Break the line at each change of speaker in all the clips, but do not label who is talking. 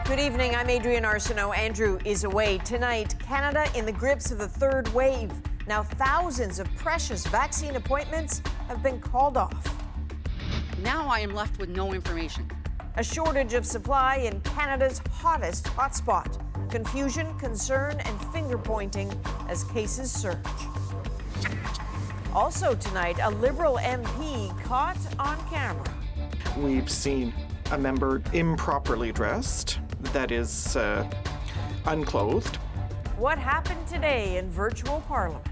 Good evening, I'm Adrienne Arsenault. Andrew is away. Tonight, Canada in the grips of the third wave. Now thousands of precious vaccine appointments have been called off.
Now I am left with no information.
A shortage of supply in Canada's hottest hotspot. Confusion, concern, and finger-pointing as cases surge. Also tonight, a Liberal MP caught on camera.
We've seen a member improperly dressed, that is, unclothed.
What happened today in virtual Parliament?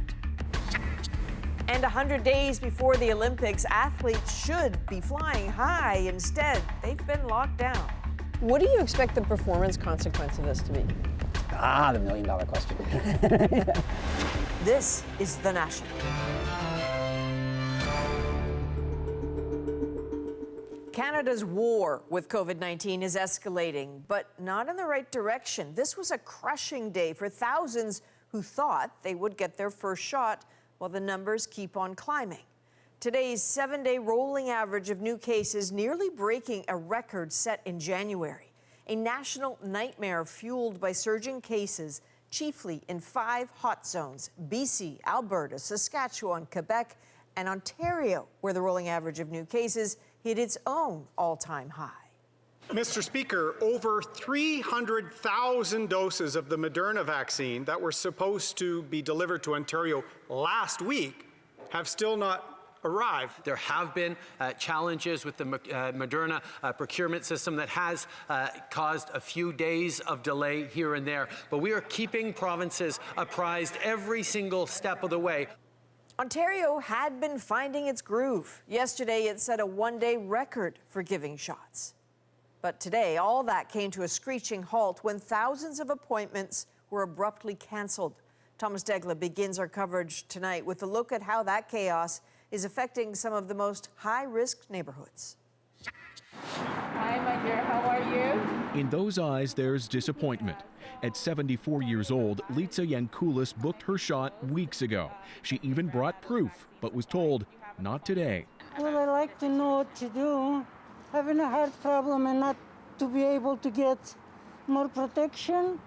And 100 days before the Olympics, athletes should be flying high. Instead, they've been locked down.
What do you expect the performance consequence of this to be?
The million-dollar question.
This is The National. Canada's war with COVID-19 is escalating, but not in the right direction. This was a crushing day for thousands who thought they would get their first shot while the numbers keep on climbing. Today's 7-day rolling average of new cases nearly breaking a record set in January. A national nightmare fueled by surging cases, chiefly in 5 hot zones: BC, Alberta, Saskatchewan, Quebec, and Ontario, where the rolling average of new cases hit its own all-time high.
Mr. Speaker, over 300,000 doses of the Moderna vaccine that were supposed to be delivered to Ontario last week have still not arrived.
There have been challenges with the Moderna procurement system that has caused a few days of delay here and there, but we are keeping provinces apprised every single step of the way.
Ontario had been finding its groove. Yesterday, it set a 1-day record for giving shots. But today, all that came to a screeching halt when thousands of appointments were abruptly canceled. Thomas Degla begins our coverage tonight with a look at how that chaos is affecting some of the most high-risk neighborhoods.
Hi, my dear, how are you?
In those eyes, there's disappointment. At 74 years old, Litsa Yankulis booked her shot weeks ago. She even brought proof, but was told, not today.
Well, I like to know what to do. Having a heart problem and not to be able to get more protection.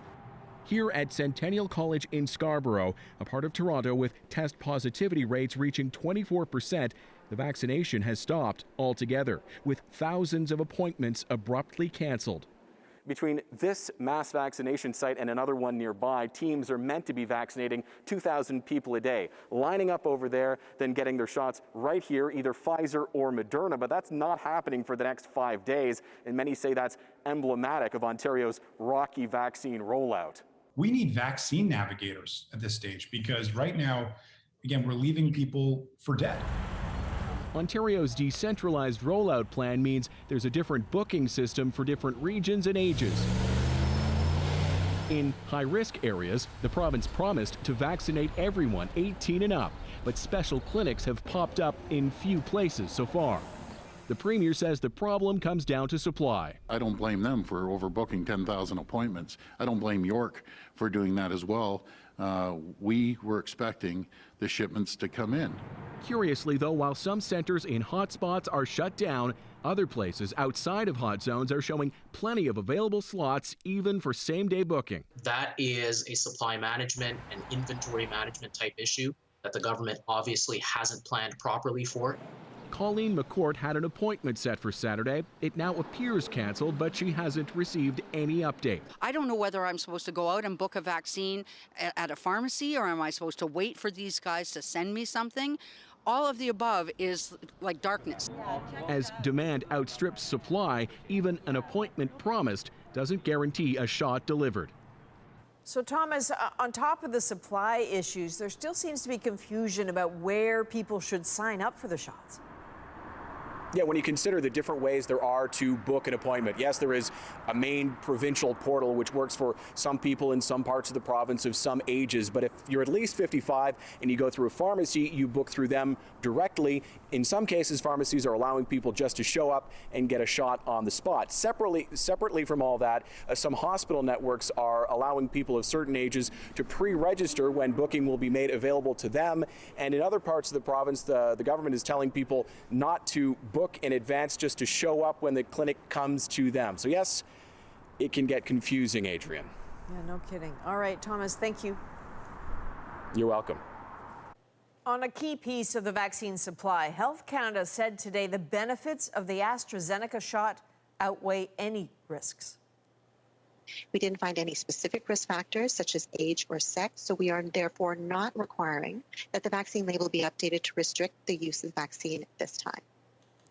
Here at Centennial College in Scarborough, a part of Toronto with test positivity rates reaching 24%, the vaccination has stopped altogether, with thousands of appointments abruptly canceled.
Between this mass vaccination site and another one nearby, teams are meant to be vaccinating 2,000 people a day, lining up over there, then getting their shots right here, either Pfizer or Moderna. But that's not happening for the next 5 days, and many say that's emblematic of Ontario's rocky vaccine rollout.
We need vaccine navigators at this stage because right now, again, we're leaving people for dead.
Ontario's decentralized rollout plan means there's a different booking system for different regions and ages. In high-risk areas, the province promised to vaccinate everyone 18 and up, but special clinics have popped up in few places so far. The Premier says the problem comes down to supply.
I don't blame them for overbooking 10,000 appointments. I don't blame York for doing that as well. We were expecting the shipments to come in.
Curiously, though, while some centers in hotspots are shut down, other places outside of hot zones are showing plenty of available slots, even for same-day booking.
That is a supply management and inventory management type issue that the government obviously hasn't planned properly for.
Colleen McCourt had an appointment set for Saturday. It now appears canceled, but she hasn't received any update.
I don't know whether I'm supposed to go out and book a vaccine at a pharmacy, or am I supposed to wait for these guys to send me something? All of the above is like darkness.
As demand outstrips supply, even an appointment promised doesn't guarantee a shot delivered.
So, Thomas, on top of the supply issues, there still seems to be confusion about where people should sign up for the shots.
Yeah, when you consider the different ways there are to book an appointment, yes, there is a main provincial portal which works for some people in some parts of the province of some ages, but if you're at least 55 and you go through a pharmacy, you book through them directly. In some cases, pharmacies are allowing people just to show up and get a shot on the spot. Separately from all that, some hospital networks are allowing people of certain ages to pre-register when booking will be made available to them, and in other parts of the province, the government is telling people not to book in advance, just to show up when the clinic comes to them. So yes, it can get confusing, Adrian.
Yeah, no kidding. All right, Thomas, thank you.
You're welcome.
On a key piece of the vaccine supply, Health Canada said today the benefits of the AstraZeneca shot outweigh any risks.
We didn't find any specific risk factors such as age or sex, so we are therefore not requiring that the vaccine label be updated to restrict the use of the vaccine this time.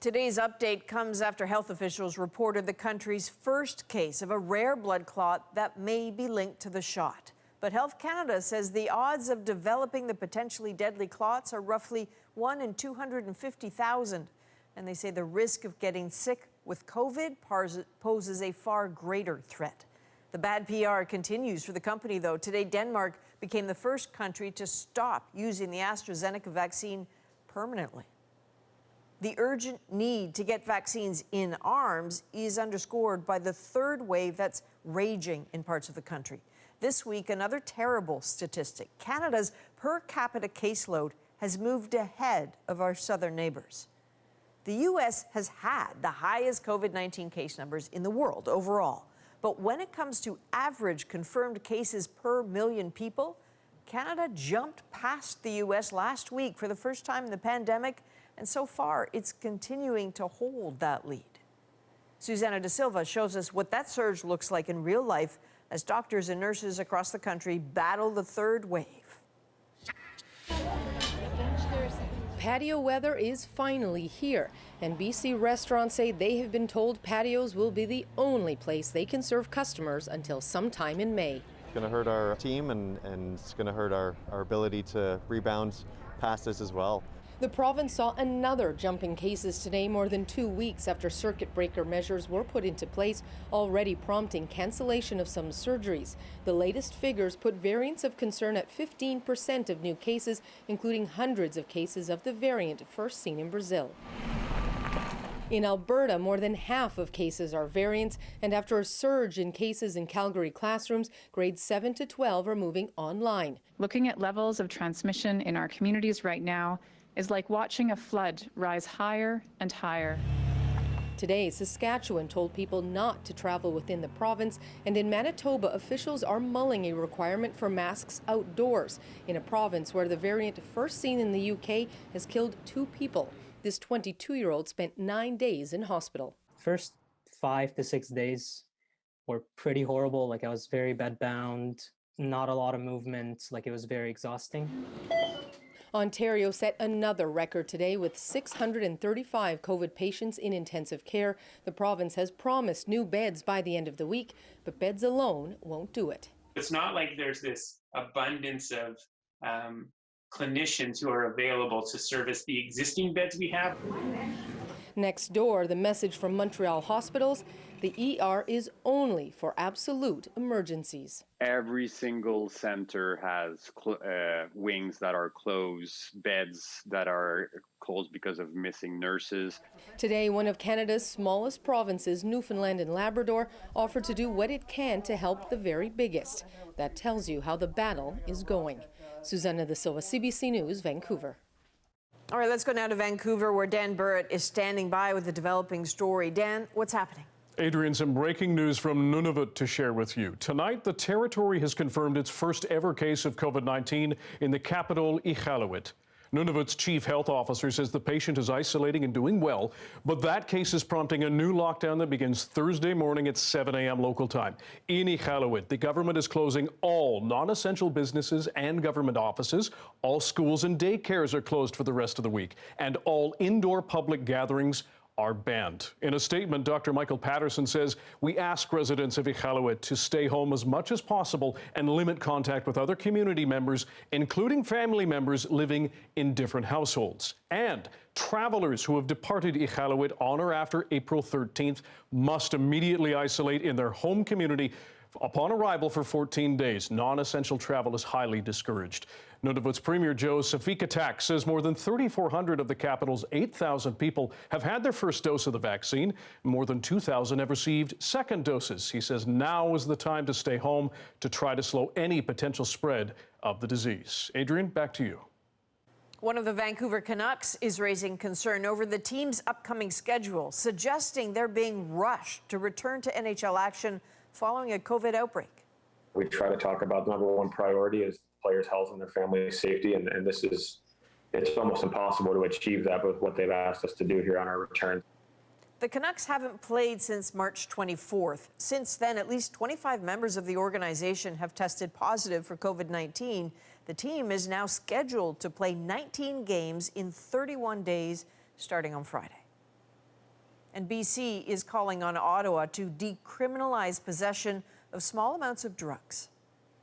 Today's update comes after health officials reported the country's first case of a rare blood clot that may be linked to the shot. But Health Canada says the odds of developing the potentially deadly clots are roughly 1 in 250,000. And they say the risk of getting sick with COVID poses a far greater threat. The bad PR continues for the company, though. Today, Denmark became the first country to stop using the AstraZeneca vaccine permanently. The urgent need to get vaccines in arms is underscored by the third wave that's raging in parts of the country. This week, another terrible statistic. Canada's per capita caseload has moved ahead of our southern neighbors. The U.S. has had the highest COVID-19 case numbers in the world overall. But when it comes to average confirmed cases per million people, Canada jumped past the U.S. last week for the first time in the pandemic, and so far it's continuing to hold that lead. Susanna De Silva shows us what that surge looks like in real life as doctors and nurses across the country battle the third wave.
Patio weather is finally here, and BC restaurants say they have been told patios will be the only place they can serve customers until sometime in May.
It's going to hurt our team and it's going to hurt our ability to rebound past this as well.
The province saw another jump in cases today, more than 2 weeks after circuit breaker measures were put into place, already prompting cancellation of some surgeries. The latest figures put variants of concern at 15% of new cases, including hundreds of cases of the variant first seen in Brazil. In Alberta, more than half of cases are variants, and after a surge in cases in Calgary classrooms, grades 7 to 12 are moving online.
Looking at levels of transmission in our communities right now is like watching a flood rise higher and higher.
Today, Saskatchewan told people not to travel within the province, and in Manitoba, officials are mulling a requirement for masks outdoors in a province where the variant first seen in the UK has killed 2 people. This 22-year-old spent 9 days in hospital.
First 5 to 6 days were pretty horrible. Like I was very bedbound, not a lot of movement, like it was very exhausting.
Ontario set another record today with 635 COVID patients in intensive care. The province has promised new beds by the end of the week, but beds alone won't do it.
It's not like there's this abundance of clinicians who are available to service the existing beds we have.
Next door, the message from Montreal hospitals, the ER is only for absolute emergencies.
Every single center has wings that are closed, beds that are closed because of missing nurses.
Today, one of Canada's smallest provinces, Newfoundland and Labrador, offered to do what it can to help the very biggest. That tells you how the battle is going. Susanna De Silva, CBC News, Vancouver.
All right, let's go now to Vancouver, where Dan Burrett is standing by with a developing story. Dan, what's happening?
Adrian, some breaking news from Nunavut to share with you. Tonight, the territory has confirmed its first ever case of COVID-19 in the capital, Iqaluit. Nunavut's chief health officer says the patient is isolating and doing well, but that case is prompting a new lockdown that begins Thursday morning at 7 a.m. local time. In Iqaluit, the government is closing all non-essential businesses and government offices. All schools and daycares are closed for the rest of the week, and all indoor public gatherings are banned. In a statement, Dr. Michael Patterson says, we ask residents of Iqaluit to stay home as much as possible and limit contact with other community members, including family members living in different households. And travelers who have departed Iqaluit on or after April 13th must immediately isolate in their home community upon arrival for 14 days. Non-essential travel is highly discouraged. Nunavut's Premier Joe Safikatak says more than 3,400 of the capital's 8,000 people have had their first dose of the vaccine. More than 2,000 have received second doses. He says now is the time to stay home to try to slow any potential spread of the disease. Adrian, back to you.
One of the Vancouver Canucks is raising concern over the team's upcoming schedule, suggesting they're being rushed to return to NHL action following a COVID outbreak.
We try to talk about the number one priority is players' health and their family's safety, and it's almost impossible to achieve that with what they've asked us to do here on our return.
The Canucks haven't played since March 24th. Since then, at least 25 members of the organization have tested positive for COVID-19. The team is now scheduled to play 19 games in 31 days, starting on Friday. And BC is calling on Ottawa to decriminalize possession of small amounts of drugs.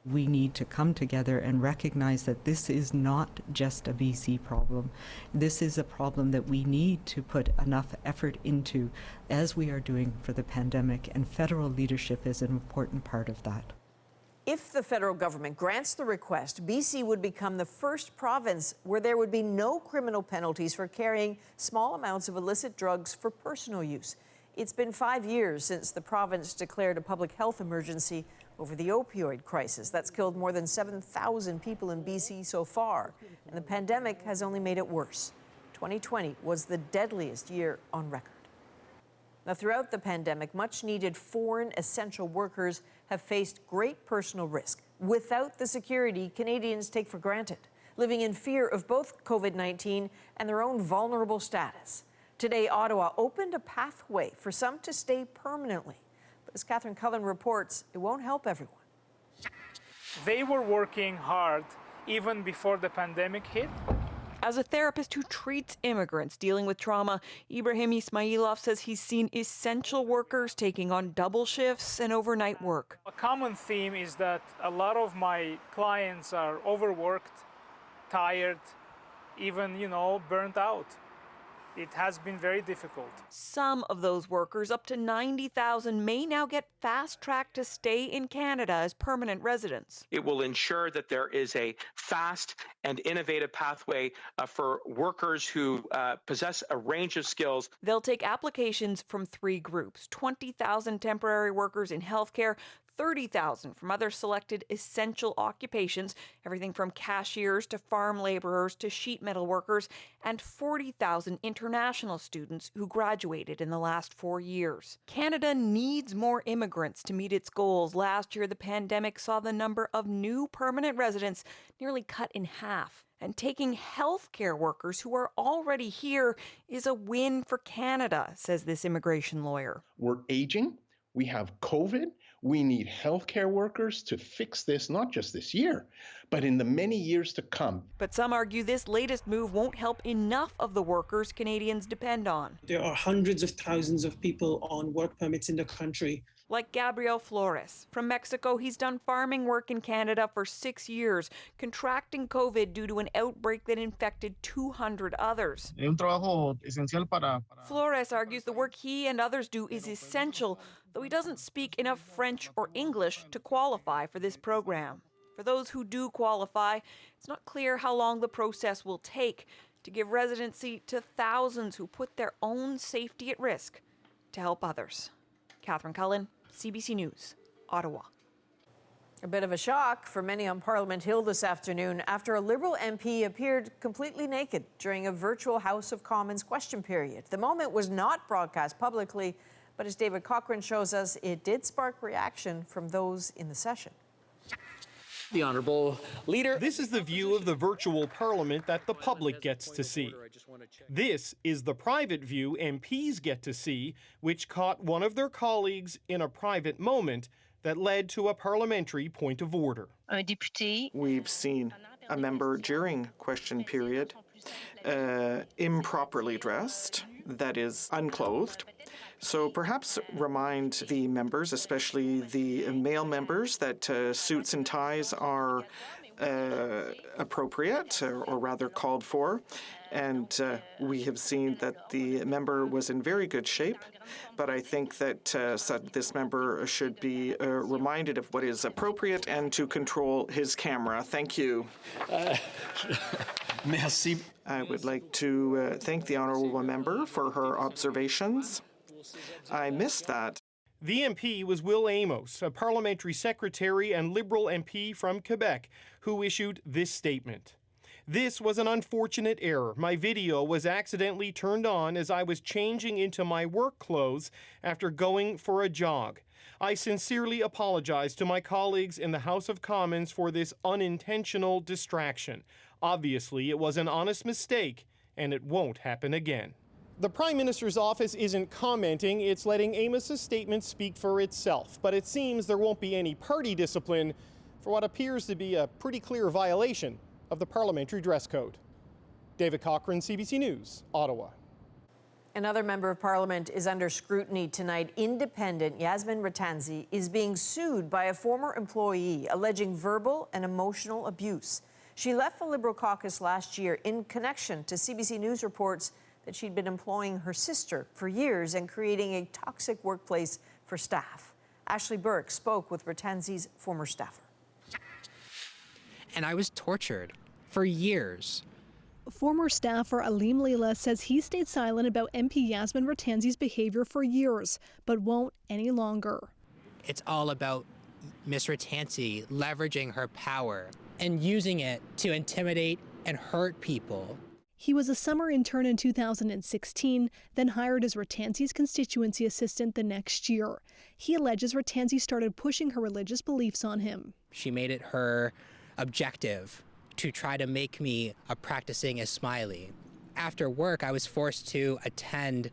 We need to come together and recognize that this is not just a BC problem. This is a problem that we need to put enough effort into, as we are doing for the pandemic, and federal leadership is an important part of that.
If the federal government grants the request, BC would become the first province where there would be no criminal penalties for carrying small amounts of illicit drugs for personal use. It's been 5 years since the province declared a public health emergency over the opioid crisis. That's killed more than 7,000 people in BC so far, and the pandemic has only made it worse. 2020 was the deadliest year on record. Now, throughout the pandemic, much-needed foreign essential workers have faced great personal risk without the security Canadians take for granted, living in fear of both COVID-19 and their own vulnerable status. Today, Ottawa opened a pathway for some to stay permanently. But as Catherine Cullen reports, it won't help everyone.
They were working hard even before the pandemic hit.
As a therapist who treats immigrants dealing with trauma, Ibrahim Ismailov says he's seen essential workers taking on double shifts and overnight work.
A common theme is that a lot of my clients are overworked, tired, even, burnt out. It has been very difficult.
Some of those workers, up to 90,000, may now get fast-tracked to stay in Canada as permanent residents.
It will ensure that there is a fast and innovative pathway for workers who possess a range of skills.
They'll take applications from 3 groups: 20,000 temporary workers in healthcare, 30,000 from other selected essential occupations, everything from cashiers to farm laborers to sheet metal workers, and 40,000 international students who graduated in the last 4 years. Canada needs more immigrants to meet its goals. Last year, the pandemic saw the number of new permanent residents nearly cut in half. And taking healthcare workers who are already here is a win for Canada, says this immigration lawyer.
We're aging. We have COVID. We need healthcare workers to fix this, not just this year, but in the many years to come.
But some argue this latest move won't help enough of the workers Canadians depend on.
There are hundreds of thousands of people on work permits in the country.
Like Gabriel Flores. From Mexico, he's done farming work in Canada for 6 years, contracting COVID due to an outbreak that infected 200 others. Flores argues the work he and others do is essential, though he doesn't speak enough French or English to qualify for this program. For those who do qualify, it's not clear how long the process will take to give residency to thousands who put their own safety at risk to help others. Catherine Cullen, CBC News, Ottawa.
A bit of a shock for many on Parliament Hill this afternoon after a Liberal MP appeared completely naked during a virtual House of Commons question period. The moment was not broadcast publicly, but as David Cochrane shows us, it did spark reaction from those in the session.
The Honourable Leader. This is the view of the virtual Parliament that the public gets to see. This is the private view MPs get to see, which caught one of their colleagues in a private moment that led to a parliamentary point of order.
We've seen a member during question period improperly dressed, that is, unclothed. So perhaps remind the members, especially the male members, that suits and ties are appropriate, or rather called for. And we have seen that the member was in very good shape, but I think that this member should be reminded of what is appropriate and to control his camera. Thank you.
Merci.
I would like to thank the honourable member for her observations. I missed that.
The MP was Will Amos, a parliamentary secretary and Liberal MP from Quebec, who issued this statement. This was an unfortunate error. My video was accidentally turned on as I was changing into my work clothes after going for a jog. I sincerely apologize to my colleagues in the House of Commons for this unintentional distraction. Obviously, it was an honest mistake, and it won't happen again. The Prime Minister's office isn't commenting, it's letting Amos's statement speak for itself. But it seems there won't be any party discipline for what appears to be a pretty clear violation of the parliamentary dress code. David Cochrane, CBC News, Ottawa.
Another member of parliament is under scrutiny tonight. Independent Yasmin Ratansi is being sued by a former employee alleging verbal and emotional abuse. She left the Liberal caucus last year in connection to CBC News reports that she'd been employing her sister for years and creating a toxic workplace for staff. Ashley Burke spoke with Ratansi's former staffer.
And I was tortured for years.
Former staffer Aleem Leela says he stayed silent about MP Yasmin Ratansi's behavior for years, but won't any longer.
It's all about Ms. Ratansi leveraging her power and using it to intimidate and hurt people.
He was a summer intern in 2016, then hired as Ratansi's constituency assistant the next year. He alleges Ratansi started pushing her religious beliefs on him.
She made it her objective to try to make me a practicing Ismaili. After work, I was forced to attend,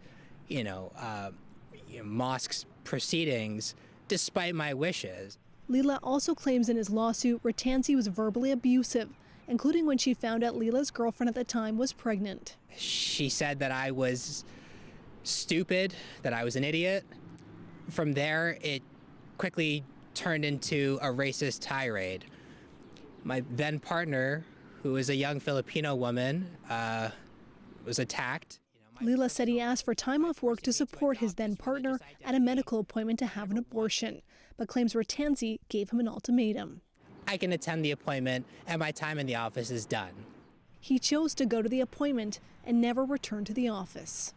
mosque's proceedings despite my wishes.
Leela also claims in his lawsuit Ratansi was verbally abusive, including when she found out Leela's girlfriend at the time was pregnant.
She said that I was stupid, that I was an idiot. From there, it quickly turned into a racist tirade. My then partner, who is a young Filipino woman, was attacked.
Leela said he asked for time off work to support his then partner at a medical appointment to have an abortion, but claims Ratansi gave him an ultimatum.
I can attend the appointment and my time in the office is done.
He chose to go to the appointment and never returned to the office.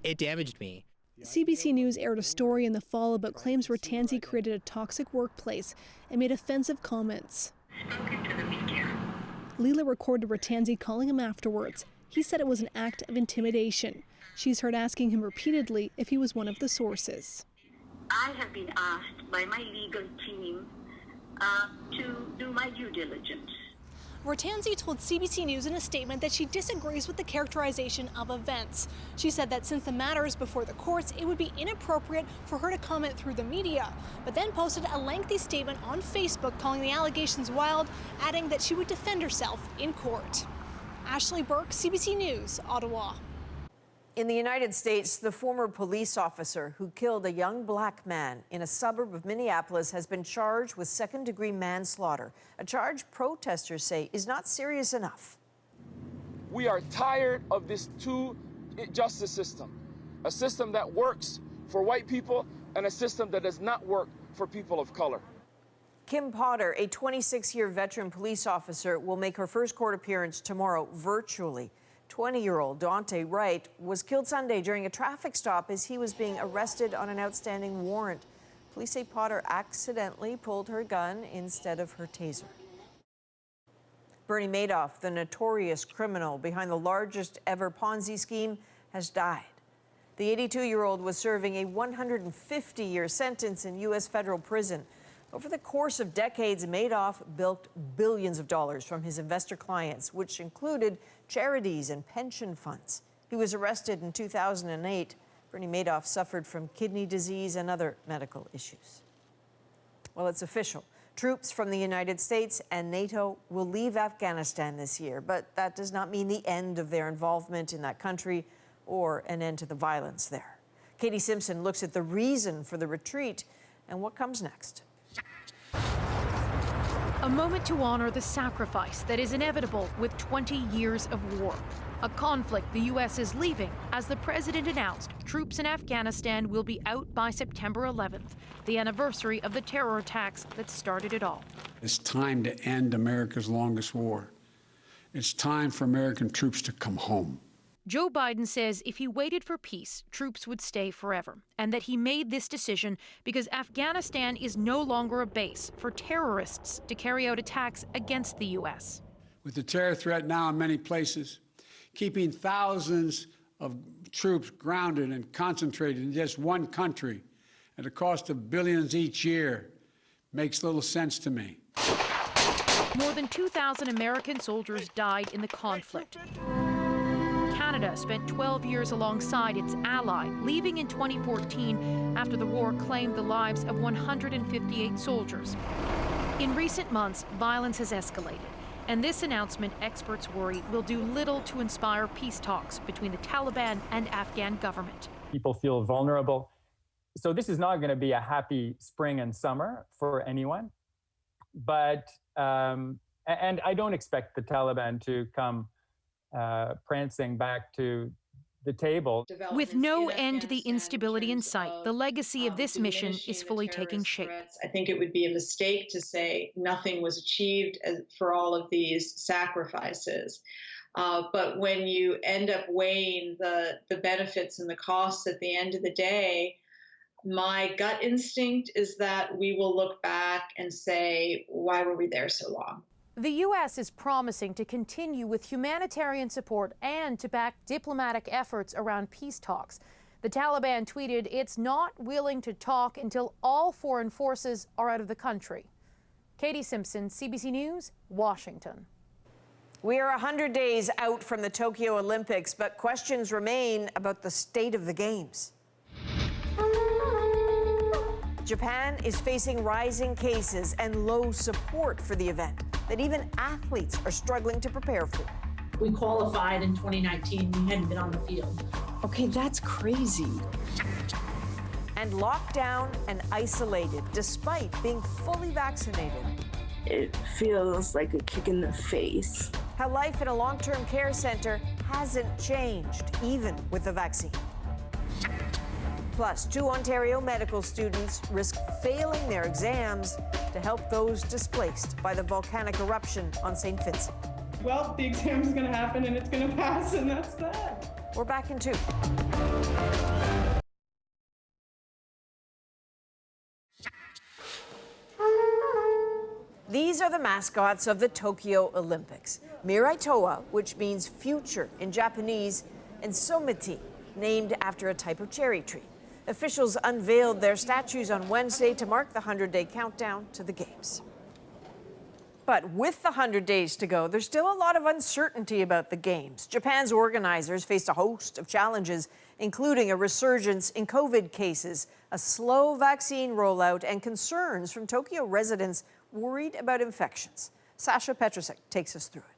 It damaged me.
CBC News aired a story in the fall about claims Ratansi created a toxic workplace and made offensive comments. Leela recorded Ratansi calling him afterwards. He said it was an act of intimidation. She's heard asking him repeatedly if he was one of the sources.
I have been asked by my legal team to do my due diligence.
Ratansi told CBC News in a statement that she disagrees with the characterization of events. She said that since the matter is before the courts, it would be inappropriate for her to comment through the media, but then posted a lengthy statement on Facebook calling the allegations wild, adding that she would defend herself in court. Ashley Burke, CBC News, Ottawa.
In the United States, the former police officer who killed a young black man in a suburb of Minneapolis has been charged with second-degree manslaughter, a charge protesters say is not serious enough.
We are tired of this two-justice system, a system that works for white people and a system that does not work for people of color.
Kim Potter, a 26-year veteran police officer, will make her first court appearance tomorrow virtually. 20-year-old Dante Wright was killed Sunday during a traffic stop as he was being arrested on an outstanding warrant. Police say Potter accidentally pulled her gun instead of her taser. Bernie Madoff, the notorious criminal behind the largest ever Ponzi scheme, has died. The 82-year-old was serving a 150-year sentence in U.S. federal prison. Over the course of decades, Madoff bilked billions of dollars from his investor clients, which included charities and pension funds. He was arrested in 2008. Bernie Madoff suffered from kidney disease and other medical issues. Well, it's official. Troops from the United States and NATO will leave Afghanistan this year, but that does not mean the end of their involvement in that country or an end to the violence there. Katie Simpson looks at the reason for the retreat and what comes next.
A moment to honor the sacrifice that is inevitable with 20 years of war. A conflict the U.S. is leaving as the president announced troops in Afghanistan will be out by September 11th, the anniversary of the terror attacks that started it all.
It's time to end America's longest war. It's time for American troops to come home.
Joe Biden says if he waited for peace, troops would stay forever, and that he made this decision because Afghanistan is no longer a base for terrorists to carry out attacks against the U.S.
With the terror threat now in many places, keeping thousands of troops grounded and concentrated in just one country at a cost of billions each year makes little sense to me.
More than 2,000 American soldiers died in the conflict. Canada spent 12 years alongside its ally, leaving in 2014 after the war claimed the lives of 158 soldiers. In recent months, violence has escalated, and this announcement, experts worry, will do little to inspire peace talks between the Taliban and Afghan government.
People feel vulnerable. So this is not going to be a happy spring and summer for anyone. But, and I don't expect the Taliban to come prancing back to the table.
With no end to the instability in sight, the legacy of this mission is fully taking shape.
I think it would be a mistake to say nothing was achieved for all of these sacrifices. But when you end up weighing the benefits and the costs at the end of the day, my gut instinct is that we will look back and say, why were we there so long?
The U.S. is promising to continue with humanitarian support and to back diplomatic efforts around peace talks. The Taliban tweeted it's not willing to talk until all foreign forces are out of the country. Katie Simpson, CBC News, Washington.
We are 100 days out from the Tokyo Olympics, but questions remain about the state of the Games. Japan is facing rising cases and low support for the event that even athletes are struggling to prepare for.
We qualified in 2019, we hadn't been on the field.
Okay, that's crazy. And locked down and isolated despite being fully vaccinated.
It feels like a kick in the face.
How life in a long-term care center hasn't changed, even with the vaccine. Plus, 2 Ontario medical students risk failing their exams to help those displaced by the volcanic eruption on St. Vincent.
Well, the exam is going to happen and it's going to pass, and that's that.
We're back in 2. These are the mascots of the Tokyo Olympics. Mirai Toa, which means future in Japanese, and Someti, named after a type of cherry tree. Officials unveiled their statues on Wednesday to mark the 100-day countdown to the Games. But with the 100 days to go, there's still a lot of uncertainty about the Games. Japan's organizers faced a host of challenges, including a resurgence in COVID cases, a slow vaccine rollout, and concerns from Tokyo residents worried about infections. Sasha Petrusek takes us through it.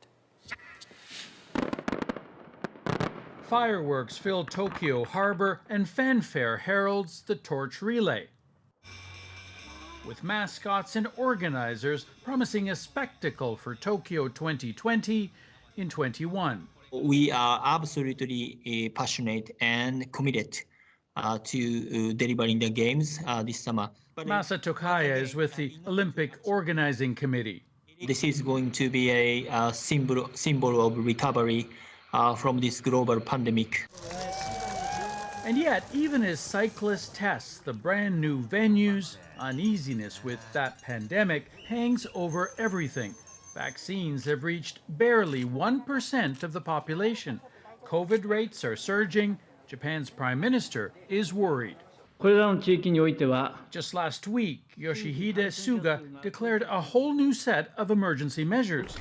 Fireworks fill Tokyo Harbor and fanfare heralds the torch relay, with mascots and organizers promising a spectacle for Tokyo 2020 in 21.
We are absolutely passionate and committed to delivering the games this summer.
Masa Tokaya is with the Olympic Organizing Committee.
This is going to be a symbol of recovery from this global pandemic.
And yet, even as cyclists test the brand new venues, uneasiness with that pandemic hangs over everything. Vaccines have reached barely 1% of the population. COVID rates are surging. Japan's prime minister is worried. Just last week, Yoshihide Suga declared a whole new set of emergency measures.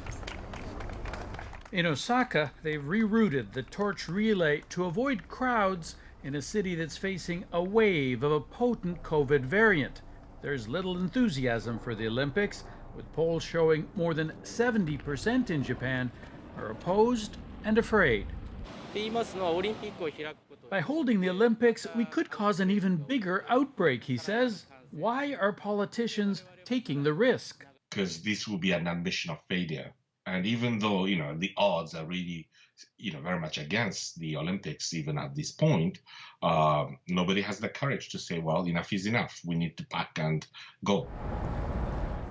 In Osaka, they've rerouted the torch relay to avoid crowds in a city that's facing a wave of a potent COVID variant. There's little enthusiasm for the Olympics, with polls showing more than 70% in Japan are opposed and afraid. By holding the Olympics, we could cause an even bigger outbreak, he says. Why are politicians taking the risk?
Because this will be an ambition of failure. And even though, the odds are really, very much against the Olympics, even at this point, nobody has the courage to say, well, enough is enough. We need to pack and go.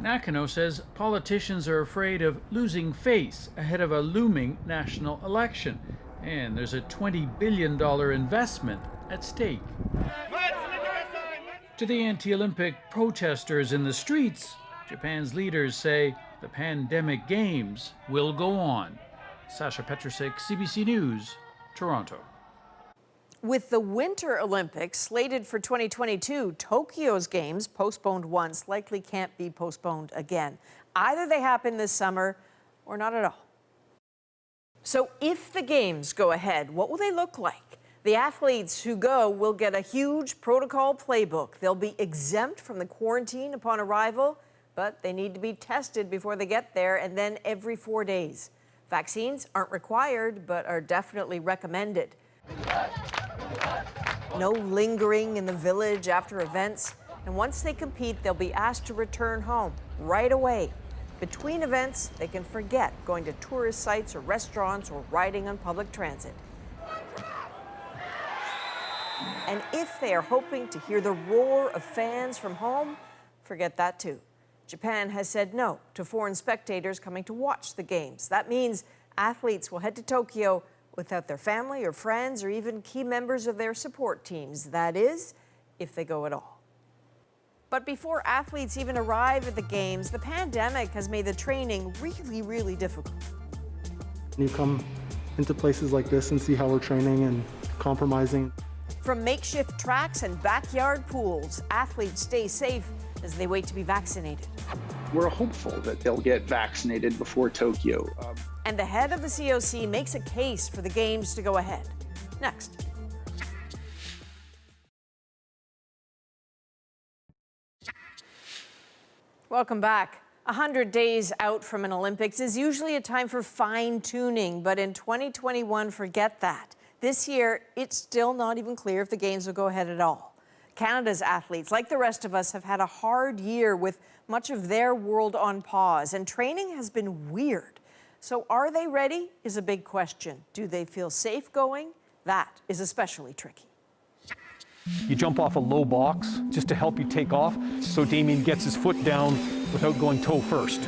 Nakano says politicians are afraid of losing face ahead of a looming national election. And there's a $20 billion investment at stake. To the anti-Olympic protesters in the streets, Japan's leaders say the pandemic games will go on. Sasha Petrusek, CBC News, Toronto.
With the Winter Olympics slated for 2022, Tokyo's games, postponed once, likely can't be postponed again. Either they happen this summer or not at all. So if the games go ahead, what will they look like? The athletes who go will get a huge protocol playbook. They'll be exempt from the quarantine upon arrival, but they need to be tested before they get there, and then every 4 days. Vaccines aren't required, but are definitely recommended. No lingering in the village after events, and once they compete, they'll be asked to return home right away. Between events, they can forget going to tourist sites or restaurants or riding on public transit. And if they are hoping to hear the roar of fans from home, forget that too. Japan has said no to foreign spectators coming to watch the games. That means athletes will head to Tokyo without their family or friends or even key members of their support teams. That is, if they go at all. But before athletes even arrive at the games, the pandemic has made the training really, really difficult.
You come into places like this and see how we're training and compromising.
From makeshift tracks and backyard pools, athletes stay safe as they wait to be vaccinated.
We're hopeful that they'll get vaccinated before Tokyo.
And the head of the COC makes a case for the games to go ahead. Next. Welcome back. 100 days out from an Olympics is usually a time for fine-tuning, but in 2021, forget that. This year, it's still not even clear if the games will go ahead at all. Canada's athletes, like the rest of us, have had a hard year with much of their world on pause, and training has been weird. So are they ready is a big question. Do they feel safe going? That is especially tricky.
You jump off a low box just to help you take off, so Damien gets his foot down without going toe first.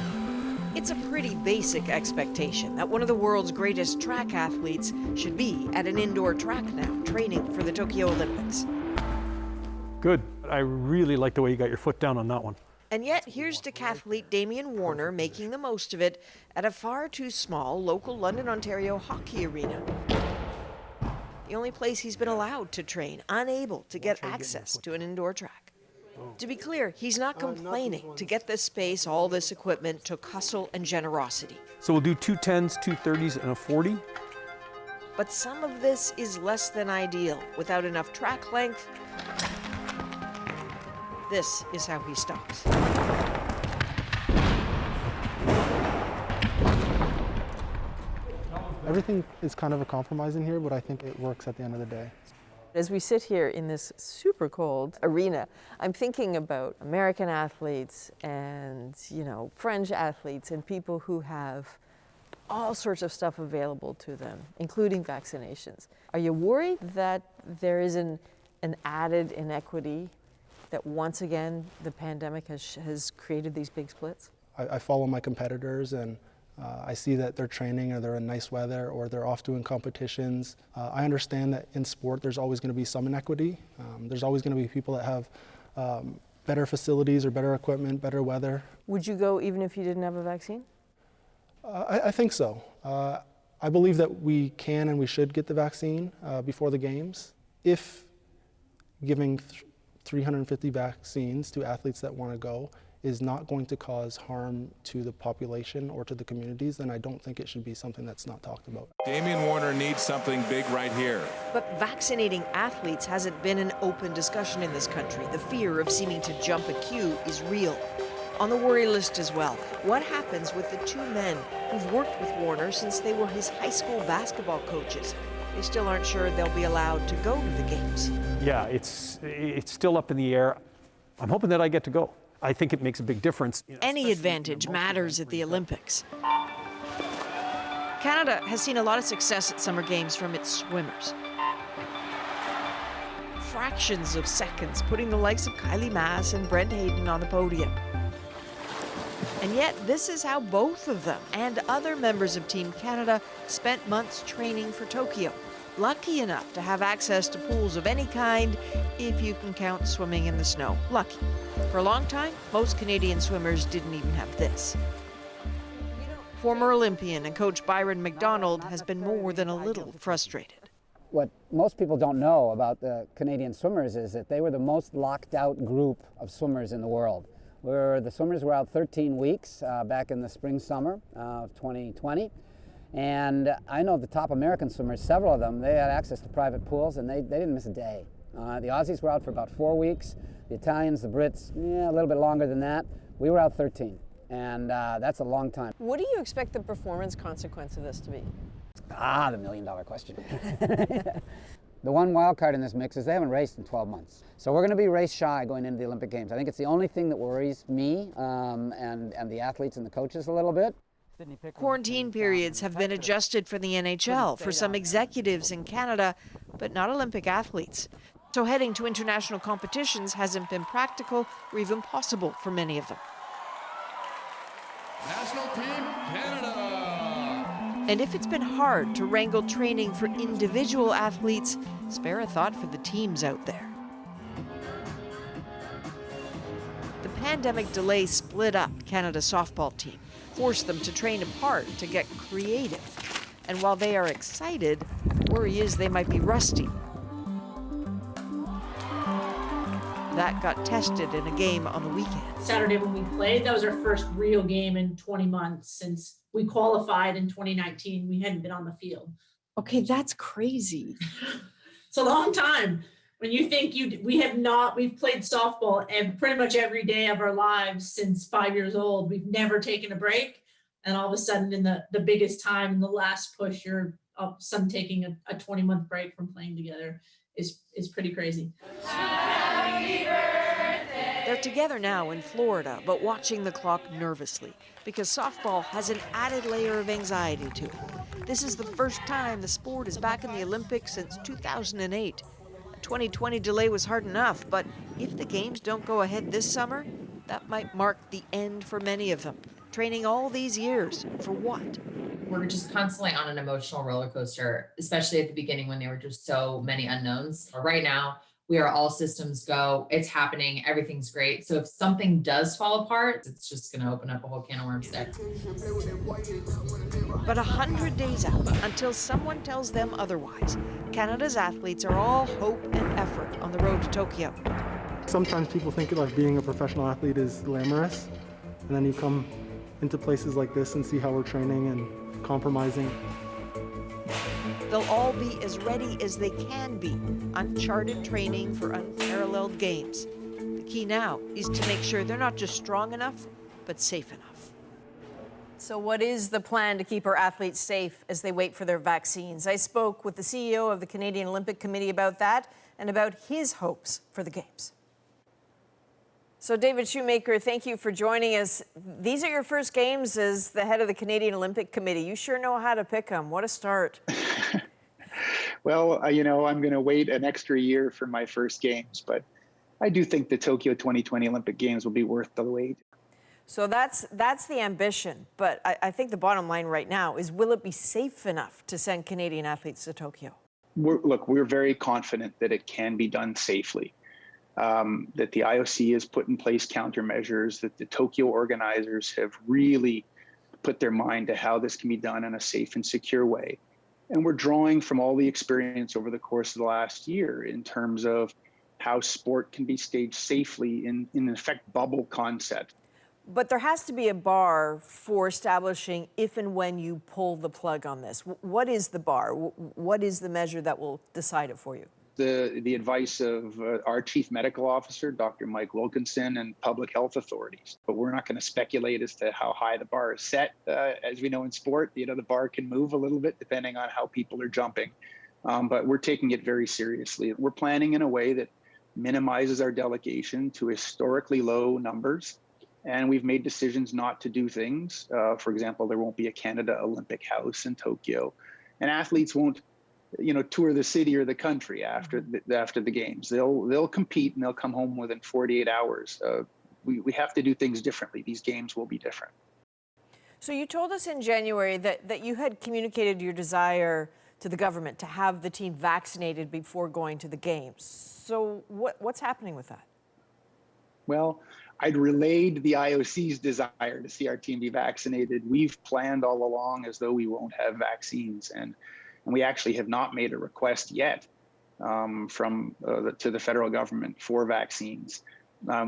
It's a pretty basic expectation that one of the world's greatest track athletes should be at an indoor track now, training for the Tokyo Olympics.
Good. I really like the way you got your foot down on that one.
And yet, here's decathlete Damien Warner making the most of it at a far too small local London, Ontario hockey arena. The only place he's been allowed to train, unable to get access to an indoor track. To be clear, he's not complaining. To get this space, all this equipment took hustle and generosity.
So we'll do 2 10s, 2 30s, and a 40.
But some of this is less than ideal. Without enough track length, this is how he stops.
Everything is kind of a compromise in here, but I think it works at the end of the day.
As we sit here in this super cold arena, I'm thinking about American athletes and, French athletes and people who have all sorts of stuff available to them, including vaccinations. Are you worried that there is an added inequity, that once again the pandemic has created these big splits?
I follow my competitors and I see that they're training or they're in nice weather or they're off doing competitions. I understand that in sport there's always going to be some inequity. There's always going to be people that have better facilities or better equipment, better weather.
Would you go even if you didn't have a vaccine?
I think so. I believe that we can and we should get the vaccine before the games. If giving 350 vaccines to athletes that want to go is not going to cause harm to the population or to the communities, then I don't think it should be something that's not talked about.
Damien Warner needs something big right here.
But vaccinating athletes hasn't been an open discussion in this country. The fear of seeming to jump a queue is real. On the worry list as well, what happens with the 2 men who've worked with Warner since they were his high school basketball coaches? They still aren't sure they'll be allowed to go to the games.
Yeah, it's still up in the air. I'm hoping that I get to go. I think it makes a big difference.
Any advantage matters at the Olympics. Canada has seen a lot of success at Summer Games from its swimmers. Fractions of seconds, putting the likes of Kylie Mass and Brent Hayden on the podium. And yet, this is how both of them and other members of Team Canada spent months training for Tokyo. Lucky enough to have access to pools of any kind, if you can count swimming in the snow. Lucky. For a long time, most Canadian swimmers didn't even have this. Former Olympian and coach Byron McDonald has been more than a little frustrated.
What most people don't know about the Canadian swimmers is that they were the most locked out group of swimmers in the world. The swimmers were out 13 weeks back in the spring, summer of 2020. And I know the top American swimmers, several of them, they had access to private pools and they didn't miss a day. The Aussies were out for about 4 weeks. The Italians, the Brits, a little bit longer than that. We were out 13, and that's a long time.
What do you expect the performance consequence of this to be?
The million-dollar question. The one wild card in this mix is they haven't raced in 12 months. So we're going to be race shy going into the Olympic Games. I think it's the only thing that worries me and the athletes and the coaches a little bit.
Quarantine periods have been adjusted for the NHL, for some executives in Canada, but not Olympic athletes. So heading to international competitions hasn't been practical or even possible for many of them.
National Team Canada.
And if it's been hard to wrangle training for individual athletes, spare a thought for the teams out there. The pandemic delay split up Canada's softball team, forced them to train apart to get creative. And while they are excited, worry is they might be rusty. That got tested in a game on the weekend.
Saturday when we played, that was our first real game in 20 months since we qualified in 2019. We hadn't been on the field.
Okay, that's crazy.
It's a long time. When you think we've played softball and pretty much every day of our lives since 5 years old. We've never taken a break. And all of a sudden in the biggest time, in the last push, you're sudden taking a 20-month break from playing together is pretty crazy.
They're together now in Florida, but watching the clock nervously because softball has an added layer of anxiety to it. This is the first time the sport is back in the Olympics since 2008. A 2020 delay was hard enough, but if the games don't go ahead this summer, that might mark the end for many of them. Training all these years, for what?
We're just constantly on an emotional roller coaster, especially at the beginning when there were just so many unknowns. Right now, we are all systems go. It's happening. Everything's great. So if something does fall apart, it's just going to open up a whole can of worms there.
But 100 days out, until someone tells them otherwise, Canada's athletes are all hope and effort on the road to Tokyo.
Sometimes people think like being a professional athlete is glamorous, and then you come into places like this and see how we're training and compromising.
They'll all be as ready as they can be. Uncharted training for unparalleled games. The key now is to make sure they're not just strong enough, but safe enough. So what is the plan to keep our athletes safe as they wait for their vaccines? I spoke with the CEO of the Canadian Olympic Committee about that and about his hopes for the Games. So David Shoemaker, thank you for joining us. These are your first games as the head of the Canadian Olympic Committee. You sure know how to pick them. What a start.
Well, I'm going to wait an extra year for my first games, but I do think the Tokyo 2020 Olympic Games will be worth the wait.
So that's the ambition. But I think the bottom line right now is, will it be safe enough to send Canadian athletes to Tokyo?
We're very confident that it can be done safely. That the IOC has put in place countermeasures, that the Tokyo organizers have really put their mind to how this can be done in a safe and secure way. And we're drawing from all the experience over the course of the last year in terms of how sport can be staged safely in effect, bubble concept.
But there has to be a bar for establishing if and when you pull the plug on this. What is the bar? What is the measure that will decide it for you?
The advice of our chief medical officer, Dr. Mike Wilkinson, and public health authorities. But we're not going to speculate as to how high the bar is set. As we know in sport, the bar can move a little bit depending on how people are jumping. But we're taking it very seriously. We're planning in a way that minimizes our delegation to historically low numbers. And we've made decisions not to do things. For example, there won't be a Canada Olympic House in Tokyo. And athletes won't tour the city or the country after the games. They'll compete and they'll come home within 48 hours. We have to do things differently. These games will be different.
So you told us in January that you had communicated your desire to the government to have the team vaccinated before going to the games. So what's happening with that?
Well, I'd relayed the IOC's desire to see our team be vaccinated. We've planned all along as though we won't have vaccines. And And we actually have not made a request yet to the federal government for vaccines.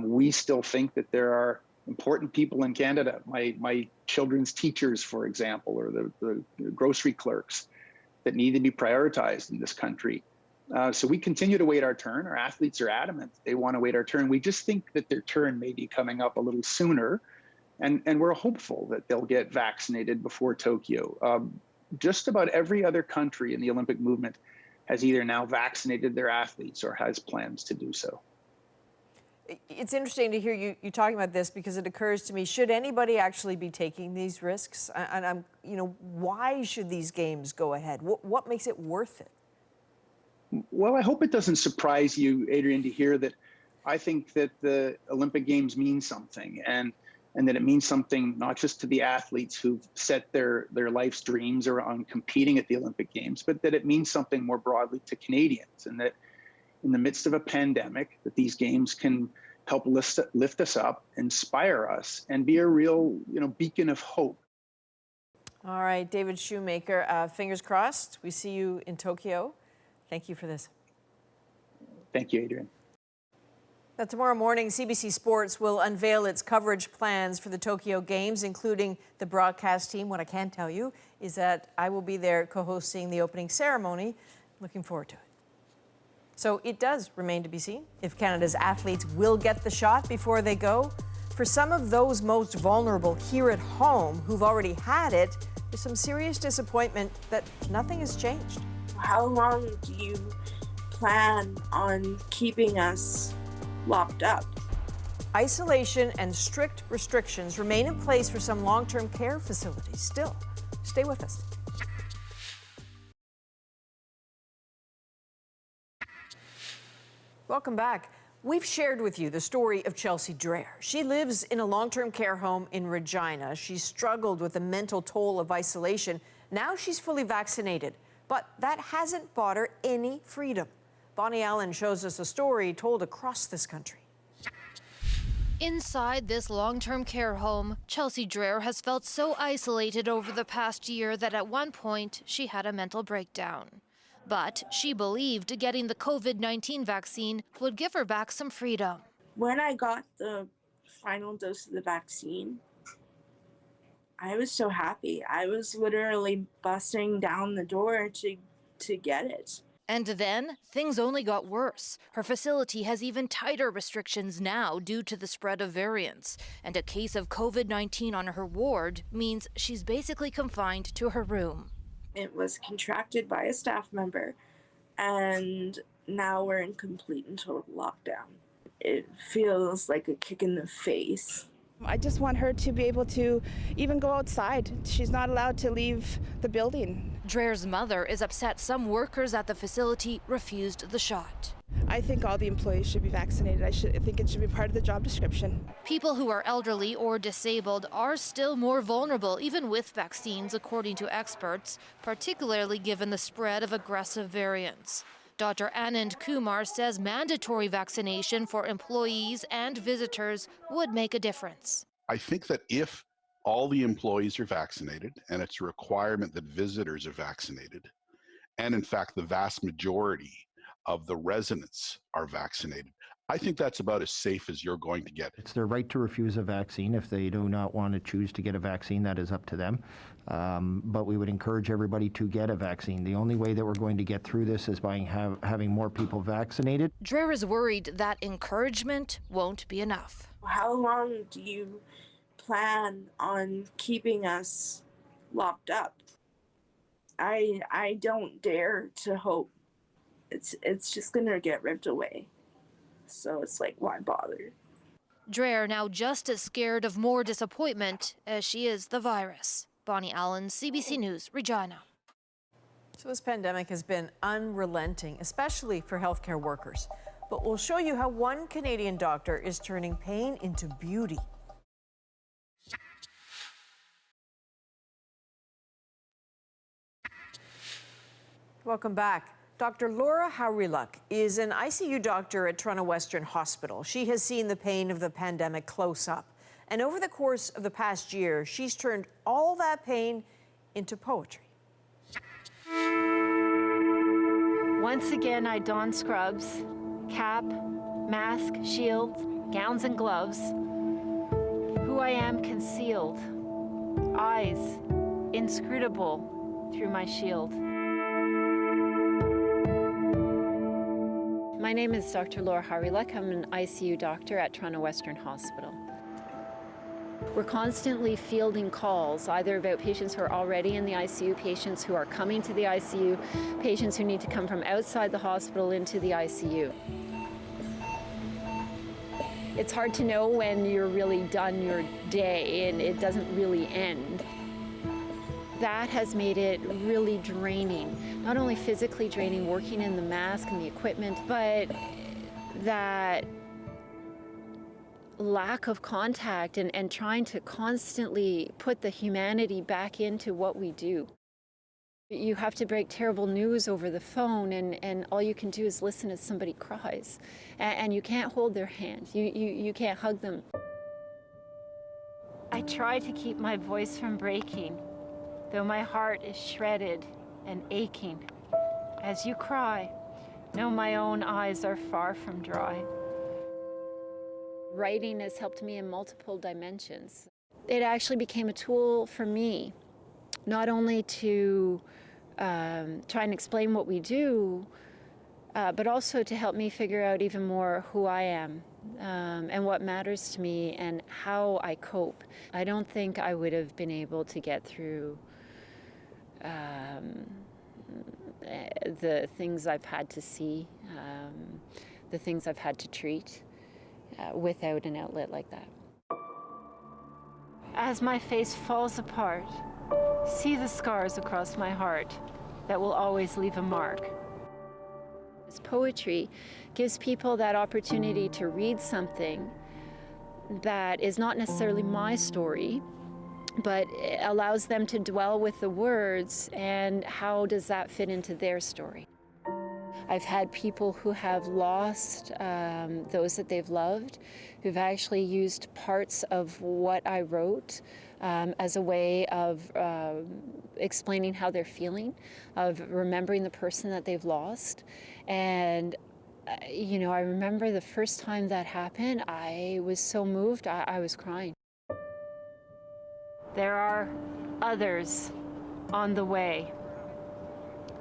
We still think that there are important people in Canada, my children's teachers, for example, or the grocery clerks, that need to be prioritized in this country. So we continue to wait our turn. Our athletes are adamant they want to wait our turn. We just think that their turn may be coming up a little sooner, and we're hopeful that they'll get vaccinated before Tokyo. Just about every other country in the Olympic movement has either now vaccinated their athletes or has plans to do so.
It's interesting to hear you talking about this, because it occurs to me, should anybody actually be taking these risks? And I'm, why should these games go ahead? What makes it worth it?
Well, I hope it doesn't surprise you, Adrian, to hear that I think that the Olympic Games mean something, and that it means something not just to the athletes who've set their life's dreams on competing at the Olympic Games, but that it means something more broadly to Canadians, and that in the midst of a pandemic, that these games can help lift us up, inspire us, and be a real, beacon of hope.
All right, David Shoemaker, fingers crossed. We see you in Tokyo. Thank you for this.
Thank you, Adrian.
Now, tomorrow morning, CBC Sports will unveil its coverage plans for the Tokyo Games, including the broadcast team. What I can tell you is that I will be there co-hosting the opening ceremony. Looking forward to it. So it does remain to be seen if Canada's athletes will get the shot before they go. For some of those most vulnerable here at home who've already had it, there's some serious disappointment that nothing has changed.
How long do you plan on keeping us locked up?
Isolation and strict restrictions remain in place for some long-term care facilities still. Stay with us. Welcome back. We've shared with you the story of Chelsea Dreher. She lives in a long-term care home in Regina. She's struggled with the mental toll of isolation. Now she's fully vaccinated, but that hasn't bought her any freedom. Bonnie Allen shows us a story told across this country.
Inside this long-term care home, Chelsea Dreher has felt so isolated over the past year that at one point she had a mental breakdown. But she believed getting the COVID-19 vaccine would give her back some freedom.
When I got the final dose of the vaccine, I was so happy. I was literally busting down the door to get it.
And then things only got worse. Her facility has even tighter restrictions now due to the spread of variants. And a case of COVID-19 on her ward means she's basically confined to her room.
It was contracted by a staff member, and now we're in complete and total lockdown. It feels like a kick in the face.
I just want her to be able to even go outside. She's not allowed to leave the building.
Dreher's mother is upset some workers at the facility refused the shot.
I think all the employees should be vaccinated. I think it should be part of the job description.
People who are elderly or disabled are still more vulnerable, even with vaccines, according to experts, particularly given the spread of aggressive variants. Dr. Anand Kumar says mandatory vaccination for employees and visitors would make a difference.
I think that if all the employees are vaccinated, and it's a requirement that visitors are vaccinated, and in fact the vast majority of the residents are vaccinated, I think that's about as safe as you're going to get.
It's their right to refuse a vaccine. If they do not want to choose to get a vaccine, that is up to them. But we would encourage everybody to get a vaccine. The only way that we're going to get through this is by having more people vaccinated.
Dreher is worried that encouragement won't be enough.
How long do you plan on keeping us locked up? I don't dare to hope. It's just gonna get ripped away. So it's like, why bother?
Dreher now just as scared of more disappointment as she is the virus. Bonnie Allen, CBC News, Regina.
So this pandemic has been unrelenting, especially for healthcare workers. But we'll show you how one Canadian doctor is turning pain into beauty. Welcome back. Dr. Laura Hawryluk is an ICU doctor at Toronto Western Hospital. She has seen the pain of the pandemic close up. And over the course of the past year, she's turned all that pain into poetry.
Once again, I don scrubs, cap, mask, shield, gowns and gloves. Who I am concealed, eyes inscrutable through my shield. My name is Dr. Laura Harilek. I'm an ICU doctor at Toronto Western Hospital. We're constantly fielding calls, either about patients who are already in the ICU, patients who are coming to the ICU, patients who need to come from outside the hospital into the ICU. It's hard to know when you're really done your day and it doesn't really end. That has made it really draining, not only physically draining, working in the mask and the equipment, but that lack of contact and trying to constantly put the humanity back into what we do. You have to break terrible news over the phone and all you can do is listen as somebody cries. And you can't hold their hand, you can't hug them. I try to keep my voice from breaking, though my heart is shredded and aching. As you cry, know my own eyes are far from dry. Writing has helped me in multiple dimensions. It actually became a tool for me, not only to try and explain what we do, but also to help me figure out even more who I am and what matters to me and how I cope. I don't think I would have been able to get through the things I've had to see, the things I've had to treat without an outlet like that. As my face falls apart, see the scars across my heart that will always leave a mark. This poetry gives people that opportunity to read something that is not necessarily my story, but it allows them to dwell with the words and how does that fit into their story. I've had people who have lost those that they've loved, who've actually used parts of what I wrote as a way of explaining how they're feeling, of remembering the person that they've lost. And you know, I remember the first time that happened, I was so moved, I was crying. There are others on the way.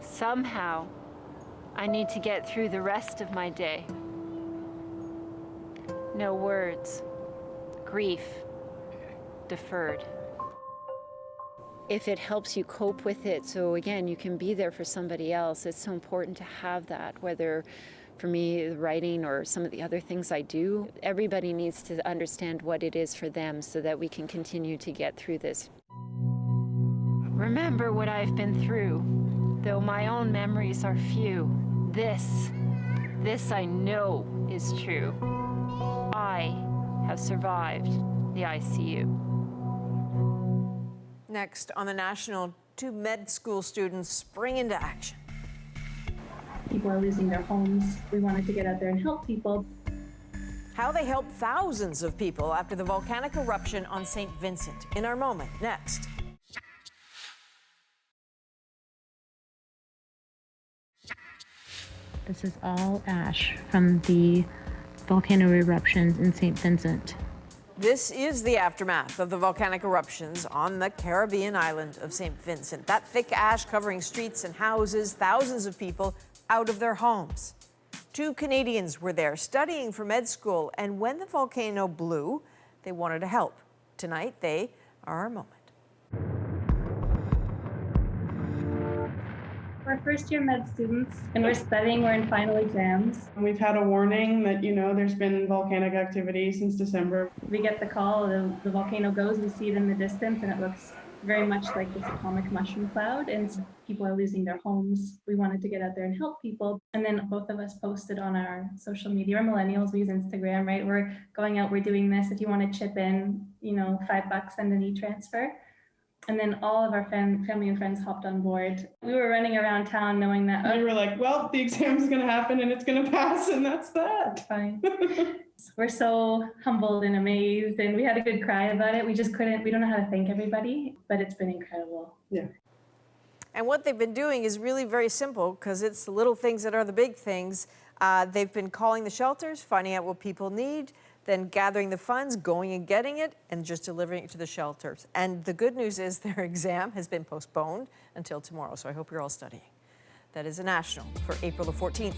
Somehow, I need to get through the rest of my day. No words, grief, deferred. If it helps you cope with it, so again, you can be there for somebody else, it's so important to have that, whether for me, writing or some of the other things I do. Everybody needs to understand what it is for them so that we can continue to get through this. Remember what I've been through, though my own memories are few. This I know is true. I have survived the ICU.
Next on the National, 2 med school students spring into action.
People are losing their homes. We wanted to get out there and help people.
How they helped thousands of people after the volcanic eruption on St. Vincent. In our moment, next.
This is all ash from the volcano eruptions in St. Vincent.
This is the aftermath of the volcanic eruptions on the Caribbean island of St. Vincent. That thick ash covering streets and houses, thousands of people out of their homes. 2 Canadians were there studying for med school, and when the volcano blew, they wanted to help. Tonight, they are our moment.
We're first-year med students, and we're studying. We're in final exams. And we've had a warning that, you know, there's been volcanic activity since December. We get the call, the volcano goes, we see it in the distance, and it looks very much like this atomic mushroom cloud, and so people are losing their homes. We wanted to get out there and help people. And then both of us posted on our social media. We're millennials, we use Instagram, right? We're going out, we're doing this. If you want to chip in, you know, $5, send an e-transfer. And then all of our family and friends hopped on board. We were running around town knowing that we were like, well, the exam's going to happen and it's going to pass, and that's that. Fine. We're so humbled and amazed, and we had a good cry about it. We don't know how to thank everybody, but it's been incredible. Yeah.
And what they've been doing is really very simple because it's the little things that are the big things. They've been calling the shelters, finding out what people need, then gathering the funds, going and getting it, and just delivering it to the shelters. And the good news is their exam has been postponed until tomorrow, so I hope you're all studying. That is a national for April the 14th.